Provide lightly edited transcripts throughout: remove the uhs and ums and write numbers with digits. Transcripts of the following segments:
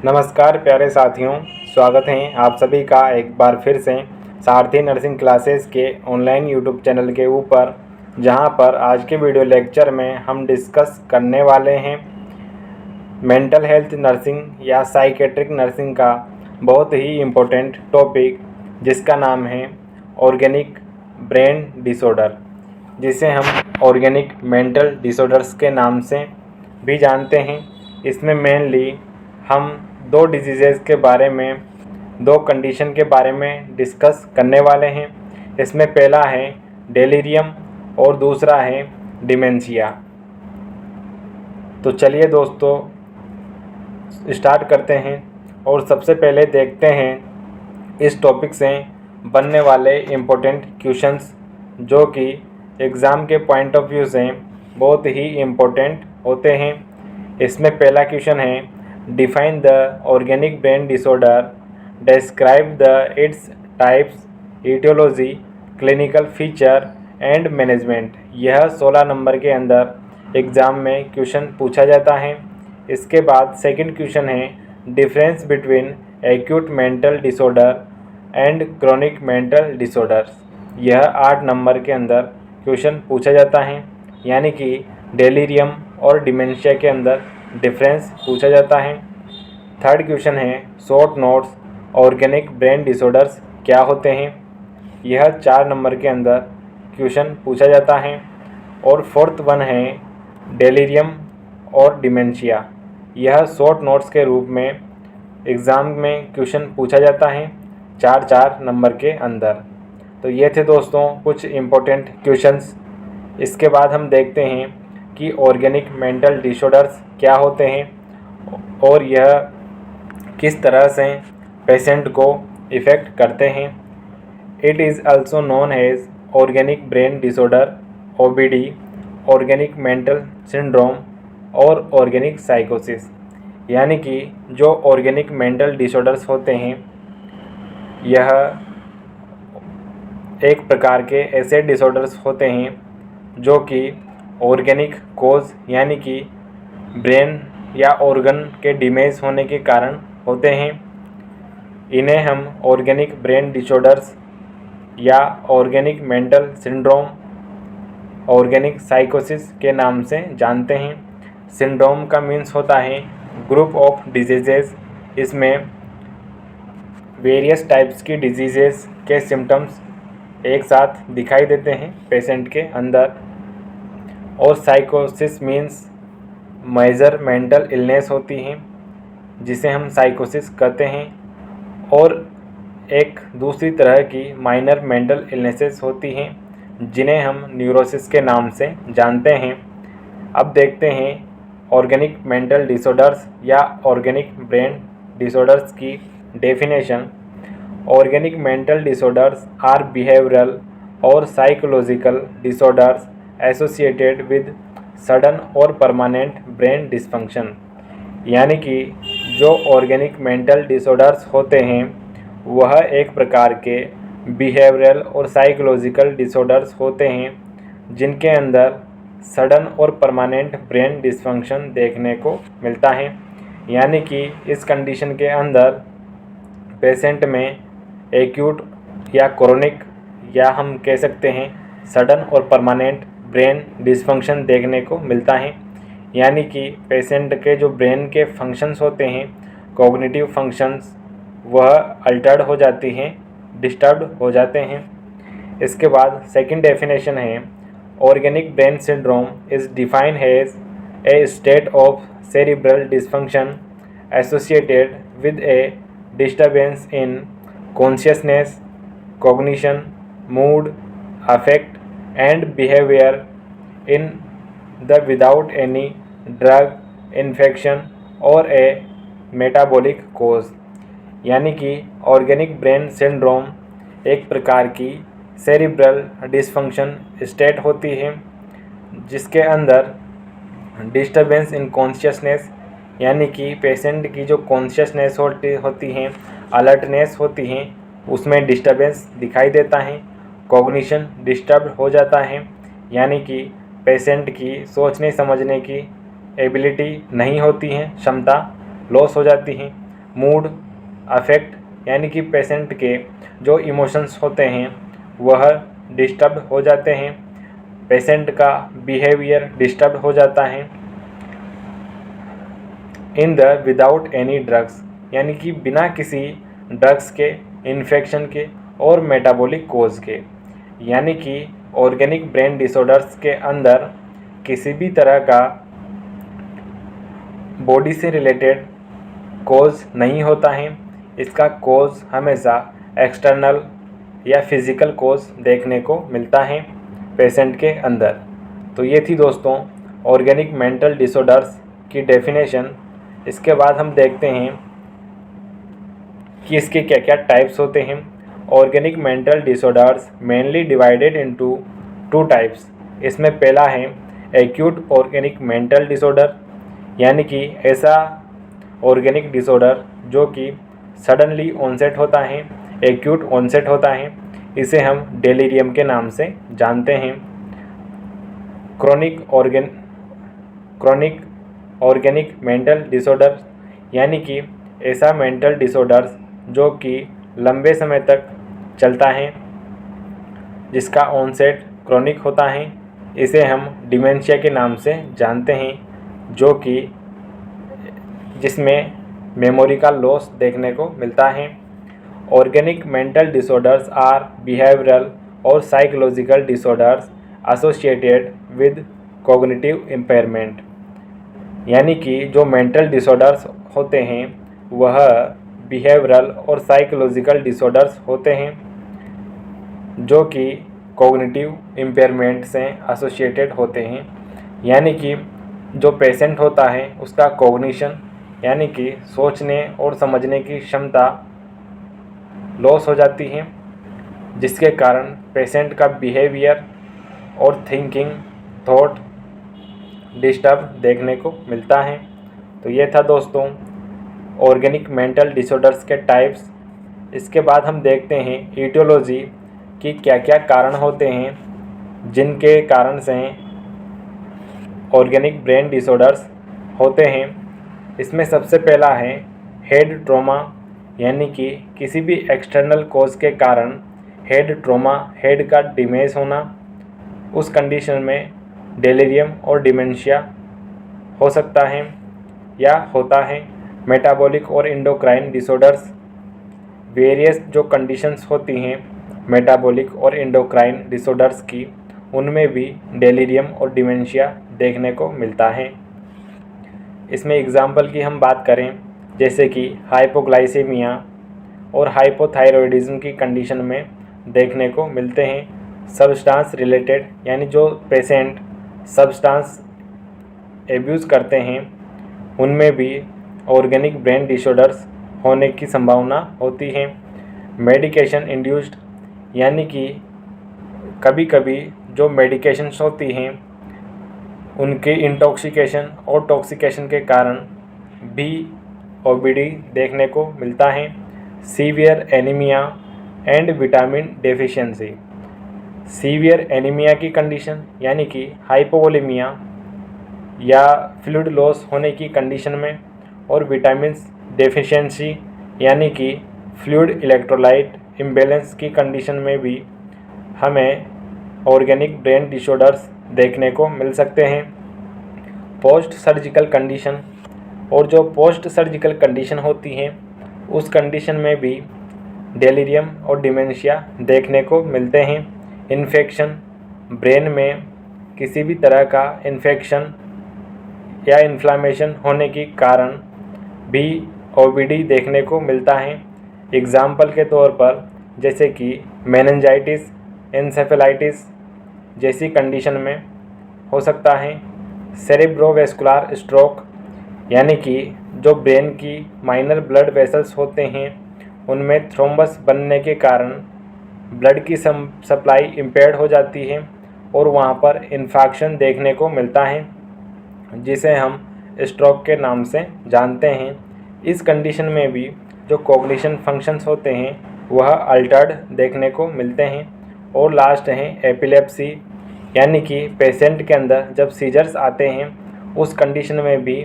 नमस्कार प्यारे साथियों, स्वागत है आप सभी का एक बार फिर से सारथी नर्सिंग क्लासेस के ऑनलाइन यूट्यूब चैनल के ऊपर, जहां पर आज के वीडियो लेक्चर में हम डिस्कस करने वाले हैं मेंटल हेल्थ नर्सिंग या साइकेट्रिक नर्सिंग का बहुत ही इम्पोर्टेंट टॉपिक, जिसका नाम है ऑर्गेनिक ब्रेन डिसऑर्डर, जिसे हम ऑर्गेनिक मेंटल डिसऑर्डर्स के नाम से भी जानते हैं। इसमें मेनली हम दो डिजीज़ेज़ के बारे में, दो कंडीशन के बारे में डिस्कस करने वाले हैं। इसमें पहला है डेलीरियम और दूसरा है डिमेंशिया। तो चलिए दोस्तों स्टार्ट करते हैं और सबसे पहले देखते हैं इस टॉपिक से बनने वाले इम्पोर्टेंट क्वेश्चंस, जो कि एग्ज़ाम के पॉइंट ऑफ व्यू से बहुत ही इम्पोर्टेंट होते हैं। इसमें पहला क्वेश्चन है define the organic brain disorder, describe the its types, aetiology, clinical feature and management. यह 16 नंबर के अंदर एग्ज़ाम में क्वेश्चन पूछा जाता है। इसके बाद सेकंड क्वेश्चन है difference between acute mental disorder and chronic mental disorders. यह 8 नंबर के अंदर क्वेश्चन पूछा जाता है, यानी कि डेलीरियम और डिमेंशिया के अंदर डिफरेंस पूछा जाता है। थर्ड क्वेश्चन है short notes, organic brain disorders क्या होते हैं। यह 4 नंबर के अंदर क्वेश्चन पूछा जाता है। और फोर्थ वन है डेलीरियम और डिमेंशिया। यह शॉर्ट नोट्स के रूप में एग्ज़ाम में क्वेश्चन पूछा जाता है 4 नंबर के अंदर। तो ये थे दोस्तों कुछ इम्पोर्टेंट क्वेश्चंस। इसके बाद हम देखते हैं कि ऑर्गेनिक मेंटल डिसऑर्डर्स क्या होते हैं और यह किस तरह से पेशेंट को इफ़ेक्ट करते हैं। It is also known as organic brain disorder, OBD, organic mental syndrome और ऑर्गेनिक साइकोसिस। यानी कि जो ऑर्गेनिक मेंटल डिसऑर्डर्स होते हैं, यह एक प्रकार के ऐसे डिसऑर्डर्स होते हैं जो कि ऑर्गेनिक कोज यानी कि ब्रेन या ऑर्गन के डैमेज होने के कारण होते हैं। इन्हें हम ऑर्गेनिक ब्रेन डिसऑर्डर्स या ऑर्गेनिक मेंटल सिंड्रोम, ऑर्गेनिक साइकोसिस के नाम से जानते हैं। सिंड्रोम का मीन्स होता है ग्रुप ऑफ डिजीजेस। इसमें वेरियस टाइप्स की डिजीजेस के सिम्टम्स एक साथ दिखाई देते हैं पेशेंट के अंदर। और साइकोसिस मीन्स मेजर मेंटल इलनेस होती हैं, जिसे हम साइकोसिस कहते हैं। और एक दूसरी तरह की माइनर मेंटल इलनेसेस होती हैं, जिन्हें हम न्यूरोसिस के नाम से जानते हैं। अब देखते हैं ऑर्गेनिक मेंटल डिसऑर्डर्स या ऑर्गेनिक ब्रेन डिसऑर्डर्स की definition. Organic mental disorders are behavioural और psychological disorders associated with sudden और परमानेंट ब्रेन डिसफंक्शन। यानी कि जो ऑर्गेनिक मेंटल डिसऑर्डर्स होते हैं, वह एक प्रकार के बिहेवियरल और साइकोलॉजिकल डिसऑर्डर्स होते हैं, जिनके अंदर सडन और परमानेंट ब्रेन डिसफंक्शन देखने को मिलता है। यानी कि इस कंडीशन के अंदर पेशेंट में एक्यूट या क्रोनिक या हम कह सकते हैं सडन और परमानेंट ब्रेन डिसफंक्शन देखने को मिलता है। यानी कि पेशेंट के जो ब्रेन के फंक्शंस होते हैं, कॉग्निटिव फंक्शंस, वह अल्टर्ड हो जाती हैं, डिस्टर्ब हो जाते हैं। इसके बाद सेकंड डेफिनेशन है organic brain syndrome is defined as a state of cerebral dysfunction associated with a disturbance in consciousness, cognition, mood, affect and behaviour in the without any drug infection और a metabolic कोज। यानी कि organic brain syndrome एक प्रकार की cerebral dysfunction state होती है, जिसके अंदर डिस्टर्बेंस इन कॉन्शियसनेस, यानी कि पेशेंट की जो कॉन्शियसनेस होती हैं, अलर्टनेस होती हैं, उसमें डिस्टर्बेंस दिखाई देता है। कॉग्निशन डिस्टर्ब हो जाता है, यानी कि पेशेंट की सोचने समझने की एबिलिटी नहीं होती है, क्षमता लॉस हो जाती है। मूड अफेक्ट यानी कि पेशेंट के जो इमोशंस होते हैं वह डिस्टर्ब हो जाते हैं, पेशेंट का बिहेवियर डिस्टर्ब हो जाता है। इन द विदाउट एनी ड्रग्स यानी कि बिना किसी ड्रग्स के, इन्फेक्शन के और मेटाबॉलिक कोज के, यानी कि ऑर्गेनिक ब्रेन डिसऑर्डर्स के अंदर किसी भी तरह का बॉडी से रिलेटेड कोज नहीं होता है। इसका कोज हमेशा एक्सटर्नल या फिज़िकल कोज देखने को मिलता है पेशेंट के अंदर। तो ये थी दोस्तों ऑर्गेनिक मेंटल डिसऑर्डर्स की डेफिनेशन। इसके बाद हम देखते हैं कि इसके क्या क्या टाइप्स होते हैं। Organic mental disorders mainly divided into 2 types. इसमें पहला है एक्यूट ऑर्गेनिक मेंटल डिसऑर्डर, यानी कि ऐसा ऑर्गेनिक डिसऑर्डर जो कि सडनली ऑनसेट होता है, एक्यूट ऑनसेट होता है। इसे हम डेलीरियम के नाम से जानते हैं। क्रोनिक ऑर्गेनिक मेंटल डिसऑर्डर यानी कि ऐसा मेंटल डिसऑर्डर जो कि लंबे समय तक चलता है, जिसका ऑनसेट क्रोनिक होता है। इसे हम डिमेंशिया के नाम से जानते हैं, जो कि जिसमें मेमोरी का लॉस देखने को मिलता है। Organic mental disorders are behavioural और psychological disorders associated with cognitive impairment, यानी कि जो मेंटल डिसऑर्डर्स होते हैं वह बिहेवियरल और साइकोलॉजिकल डिसऑर्डर्स होते हैं जो कि कॉग्निटिव इम्पेयरमेंट से एसोसिएटेड होते हैं। यानी कि जो पेशेंट होता है उसका कॉग्निशन यानी कि सोचने और समझने की क्षमता लॉस हो जाती है, जिसके कारण पेशेंट का बिहेवियर और थिंकिंग थॉट डिस्टर्ब देखने को मिलता है। तो ये था दोस्तों ऑर्गेनिक मेंटल डिसऑर्डर्स के टाइप्स। इसके बाद हम देखते हैं ईटियोलॉजी कि क्या क्या कारण होते हैं जिनके कारण से ऑर्गेनिक ब्रेन डिसऑर्डर्स होते हैं। इसमें सबसे पहला है हेड ट्रॉमा, यानी कि किसी भी एक्सटर्नल कॉज के कारण हेड ट्रॉमा, हेड का डैमेज होना। उस कंडीशन में डेलीरियम और डिमेंशिया हो सकता है या होता है। मेटाबॉलिक और एंडोक्राइन डिसऑर्डर्स, वेरियस जो कंडीशंस होती हैं मेटाबॉलिक और एंडोक्राइन डिसऑर्डर्स की, उनमें भी डेलीरियम और डिमेंशिया देखने को मिलता है। इसमें एग्जाम्पल की हम बात करें जैसे कि हाइपोग्लाइसेमिया और हाइपोथायरॉयडिज्म की कंडीशन में देखने को मिलते हैं। सब्सटेंस रिलेटेड यानी जो पेशेंट सब्सटेंस एब्यूज़ करते हैं उनमें भी ऑर्गेनिक ब्रेन डिसऑर्डर्स होने की संभावना होती है। मेडिकेशन इंड्यूस्ड यानी कि कभी कभी जो मेडिकेशंस होती हैं उनके इंटॉक्सिकेशन और टॉक्सिकेशन के कारण भी ओबीडी देखने को मिलता है। Severe anaemia and vitamin deficiency, severe anaemia की कंडीशन यानी कि हाइपोवोलेमिया या फ्लूइड लॉस होने की कंडीशन में, और विटामिन डेफिशिएंसी यानी कि फ्लूइड इलेक्ट्रोलाइट इम्बैलेंस की कंडीशन में भी हमें ऑर्गेनिक ब्रेन डिसऑर्डर्स देखने को मिल सकते हैं। पोस्ट सर्जिकल कंडीशन, और जो पोस्ट सर्जिकल कंडीशन होती हैं उस कंडीशन में भी डेलीरियम और डिमेंशिया देखने को मिलते हैं। इन्फेक्शन, ब्रेन में किसी भी तरह का इन्फेक्शन या इन्फ्लामेशन होने के कारण भी ओबीडी देखने को मिलता है। एग्जाम्पल के तौर पर जैसे कि मेनिंजाइटिस, एन्सेफेलाइटिस जैसी कंडीशन में हो सकता है। सेरेब्रोवैस्कुलर स्ट्रोक, यानी कि जो ब्रेन की माइनर ब्लड वेसल्स होते हैं उनमें थ्रोम्बस बनने के कारण ब्लड की सप्लाई इम्पेयर्ड हो जाती है और वहाँ पर इन्फेक्शन देखने को मिलता है, जिसे हम स्ट्रोक के नाम से जानते हैं। इस कंडीशन में भी जो कॉग्निशन फंक्शंस होते हैं वह अल्टर्ड देखने को मिलते हैं। और लास्ट है एपिलेप्सी, यानी कि पेशेंट के अंदर जब सीजर्स आते हैं उस कंडीशन में भी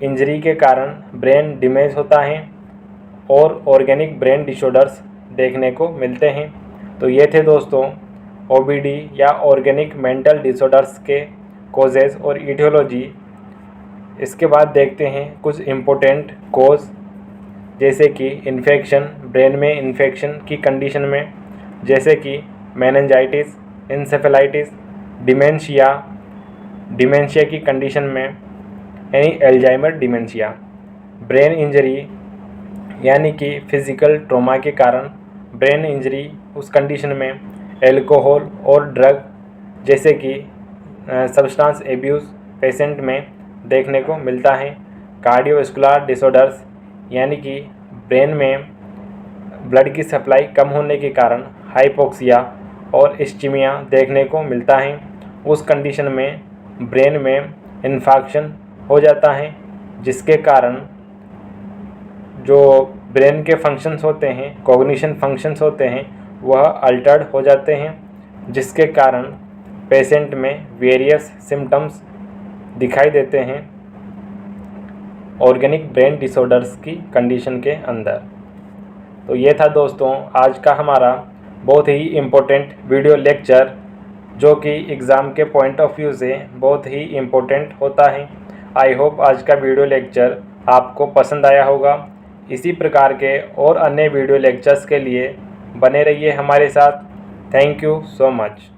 इंजरी के कारण ब्रेन डैमेज होता है और ऑर्गेनिक ब्रेन डिसऑर्डर्स देखने को मिलते हैं। तो ये थे दोस्तों ओबीडी या ऑर्गेनिक मेंटल डिसऑर्डर्स के कॉजेज़ और ईटियोलॉजी। इसके बाद देखते हैं कुछ इम्पोर्टेंट कॉज, जैसे कि इन्फेक्शन, ब्रेन में इन्फेक्शन की कंडीशन में, जैसे कि मेनिंजाइटिस, इंसेफेलाइटिस, डिमेंशिया की कंडीशन में यानी एल्जाइमर डिमेंशिया। ब्रेन इंजरी यानी कि फिजिकल ट्रॉमा के कारण ब्रेन इंजरी, उस कंडीशन में एल्कोहल और ड्रग जैसे कि सब्सटेंस एब्यूज़ पेशेंट में देखने को मिलता है। कार्डियोवैस्कुलर डिसऑर्डर्स यानी कि ब्रेन में ब्लड की सप्लाई कम होने के कारण हाइपोक्सिया और इस्चीमिया देखने को मिलता है। उस कंडीशन में ब्रेन में इन्फेक्शन हो जाता है, जिसके कारण जो ब्रेन के फंक्शंस होते हैं, कॉग्निशन फंक्शंस होते हैं, वह अल्टर्ड हो जाते हैं, जिसके कारण पेशेंट में वेरियस सिम्टम्स दिखाई देते हैं ऑर्गेनिक ब्रेन डिसऑर्डर्स की कंडीशन के अंदर। तो ये था दोस्तों आज का हमारा बहुत ही इम्पोर्टेंट वीडियो लेक्चर, जो कि एग्ज़ाम के पॉइंट ऑफ व्यू से बहुत ही इम्पोर्टेंट होता है। आई होप आज का वीडियो लेक्चर आपको पसंद आया होगा। इसी प्रकार के और अन्य वीडियो लेक्चर्स के लिए बने रहिए हमारे साथ। Thank you so much.